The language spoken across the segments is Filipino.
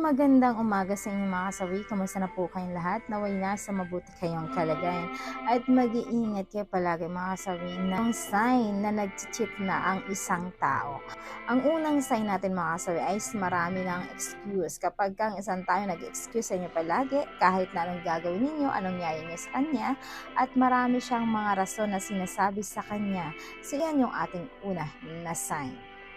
Magandang umaga sa inyo mga kasawi. Kamusta na po kayong lahat? Naway nasa mabuti kayong kalagayan. At mag-iingat kayo palagi mga kasawi ng sign na nag-cheat na ang isang tao. Ang unang sign natin mga kasawi ay marami ng excuse. Kapag kang isang tao nag-excuse sa inyo palagi, kahit na anong gagawin ninyo, anong nyaya niyo sa kanya, at marami siyang mga rason na sinasabi sa kanya. So yan yung ating una na sign.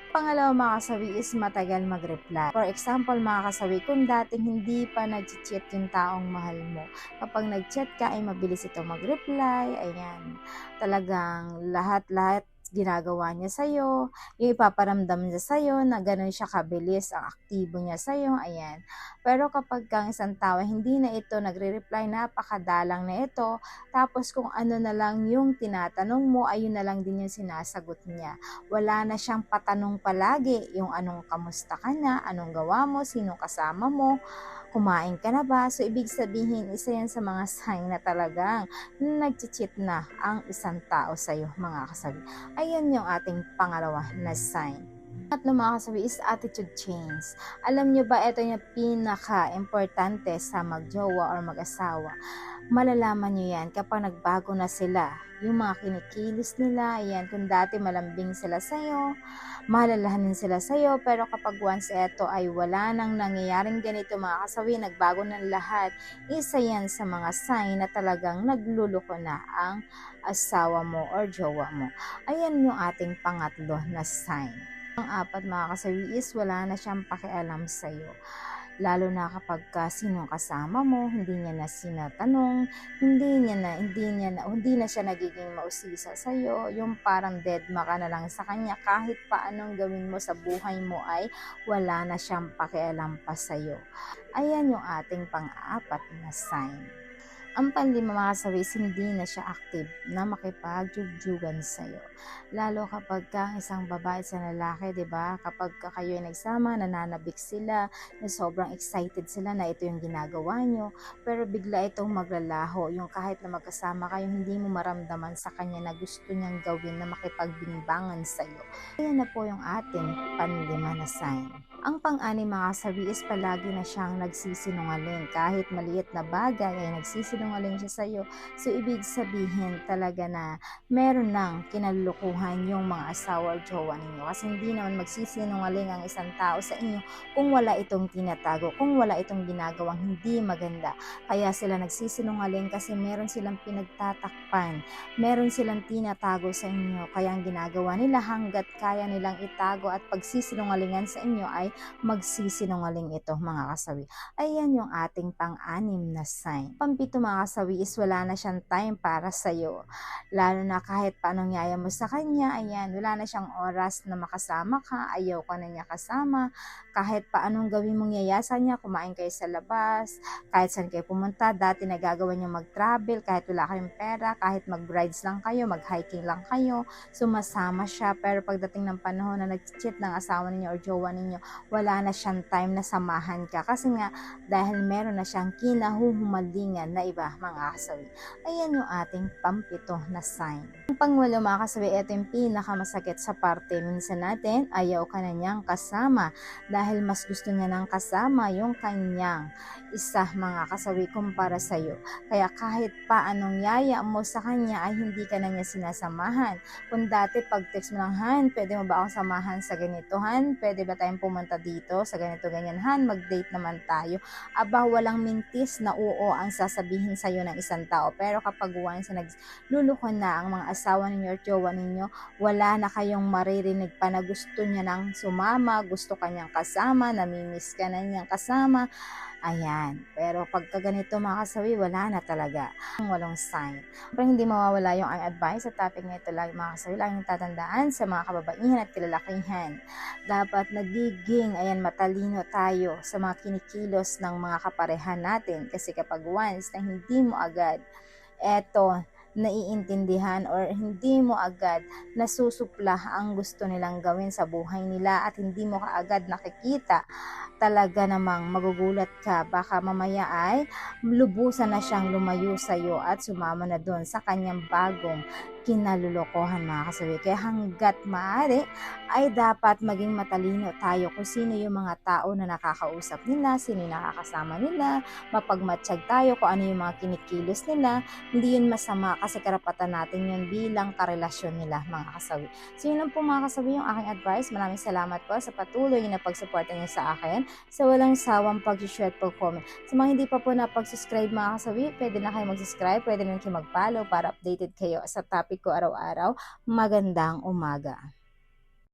Pangalawa mga kasawi is matagal mag-reply. For example mga kasawi, kung dating hindi pa nag-chat yung taong mahal mo, kapag nag-chat ka ay mabilis ito mag-reply, ayan, talagang lahat-lahat ginagawa niya sa'yo, yung ipaparamdam niya sa'yo na ganun siya kabilis ang aktibo niya sa'yo, ayan. Pero kapag kang isang tao hindi na ito nagre-reply, napakadalang na ito, tapos kung ano na lang yung tinatanong mo, ayun na lang din yung sinasagot niya. Wala na siyang patanong palagi, yung anong kamusta ka na, anong gawa mo, sino kasama mo, kumain ka na ba? So, ibig sabihin, isa yan sa mga sign na talagang nag-cheat na ang isang tao sa'yo, mga kasabi. Ayan yung ating pangalawa na sign. Tatlo mga kasabi is attitude change. Alam nyo ba, ito yung pinaka-importante sa magjowa or mag-asawa. Malalaman nyo yan kapag nagbago na sila. Yung mga kinikilos nila, yan, kung dati malambing sila sa'yo, malalahanin sila sa'yo, pero kapag once eto ay wala nang nangyayaring ganito mga kasawi, nagbago ng lahat, isa yan sa mga sign na talagang nagluluko na ang asawa mo or jowa mo. Ayan yung ating pangatlo na sign. Ang apat mga kasawi is wala na siyang pakialam sa'yo. Lalo na kapag sinong kasama mo, hindi niya na sinatanong, hindi na siya nagiging mausisa sa iyo, yung parang deadma ka na lang sa kanya, kahit pa anong gawin mo sa buhay mo ay wala na siyang pakialam pa sa iyo. Ayan yung ating pang-apat na sign. Ang panlima mga kasawi is hindi na siya active na makipagjujugan sa'yo. Lalo kapag ka isang babae sa lalaki, di ba? Kapag kayo ay nagsama, nananabik sila, na sobrang excited sila na ito yung ginagawa nyo, pero bigla itong maglalaho. Yung kahit na magkasama kayo, hindi mo maramdaman sa kanya na gusto niyang gawin na makipagbinbangan sa'yo. Ayan na po yung ating panlima na sign. Ang pang-anim mga kasawi is palagi na siyang nagsisinungaling. Kahit maliit na bagay ay nagsisinungaling siya sa iyo. So, ibig sabihin talaga na meron ng kinalulukuhan yung mga asawa or jowa ninyo. Kasi hindi naman magsisinungaling ang isang tao sa inyo kung wala itong tinatago, kung wala itong ginagawang hindi maganda. Kaya sila nagsisinungaling kasi meron silang pinagtatakpan, meron silang tinatago sa inyo. Kaya ang ginagawa nila hanggat kaya nilang itago at pagsisinungalingan sa inyo ay magsisinungaling ito mga kasawi. Ayan yung ating pang-anim na sign. Pampito mga kasawi is wala na siyang time para sa'yo. Lalo na kahit paanong yaya mo sa kanya, ayan, wala na siyang oras na makasama ka, ayaw ka na niya kasama. Kahit paanong gawin mong yayasan niya, kumain kayo sa labas, kahit saan kayo pumunta, dati nagagawa niyo mag-travel, kahit wala kayong pera, kahit mag-rides lang kayo, mag-hiking lang kayo, sumasama siya. Pero pagdating ng panahon na nag-cheat ng asawa ninyo or jowa ninyo, wala na siyang time na samahan ka kasi nga dahil meron na siyang kinahuhumalingan na iba mga kasawi. Ayan yung ating pampito na sign. Ang pangwalo mga kasawi, ito yung pinakamasakit sa parte. Minsan natin ayaw ka na niyang kasama dahil mas gusto niya nang kasama yung kanyang isa mga kasawi kumpara sa iyo. Kaya kahit pa anong yaya mo sa kanya ay hindi ka na niya sinasamahan. Kung dati pag text mo lang, Han, pwede mo ba akong samahan sa ganito, Han? Pwede ba tayong pumunta dito sa ganito ganyan, Han? Mag-date naman tayo. Aba, walang mintis na oo ang sasabihin sa iyo ng isang tao. Pero kapag once na nagluluko na ang mga asawa ninyo or jowa ninyo, wala na kayong maririnig pa na gusto niya nang sumama, gusto kanyang kasama, namimiss ka na niyang kasama. Ayan. Pero pagka ganito mga kasawi, wala na talaga. Ang walong sign. Pero hindi mawawala yung ang advice sa topic na ito lagi mga kasawi. Laging tatandaan sa mga kababaihan at kalalakihan. Dapat nagiging matalino tayo sa mga kinikilos ng mga kaparehan natin. Kasi kapag once na hindi mo agad naiintindihan or hindi mo agad nasusupla ang gusto nilang gawin sa buhay nila at hindi mo kaagad nakikita, talaga namang magugulat ka. Baka mamaya ay lubusan na siyang lumayo sa iyo at sumama na doon sa kanyang bagong kinalulukohan mga kasawi. Kaya hanggat maaari ay dapat maging matalino tayo kung sino yung mga tao na nakakausap nila, sino yung nakakasama nila, mapagmatsyag tayo kung ano yung mga kinikilos nila. Hindi yun masama kasi karapatan natin yun bilang karelasyon nila mga kasawi. So yun lang po mga kasawi yung aking advice. Maraming salamat po sa patuloy na pagsuporta niyo sa akin, sa walang sawang pag-share at pag-comment. Sa mga hindi pa po napag-subscribe mga kasawi, pwede na kayo mag-subscribe, pwede na kayo mag-follow para updated kayo sa topic ko araw-araw. Magandang umaga.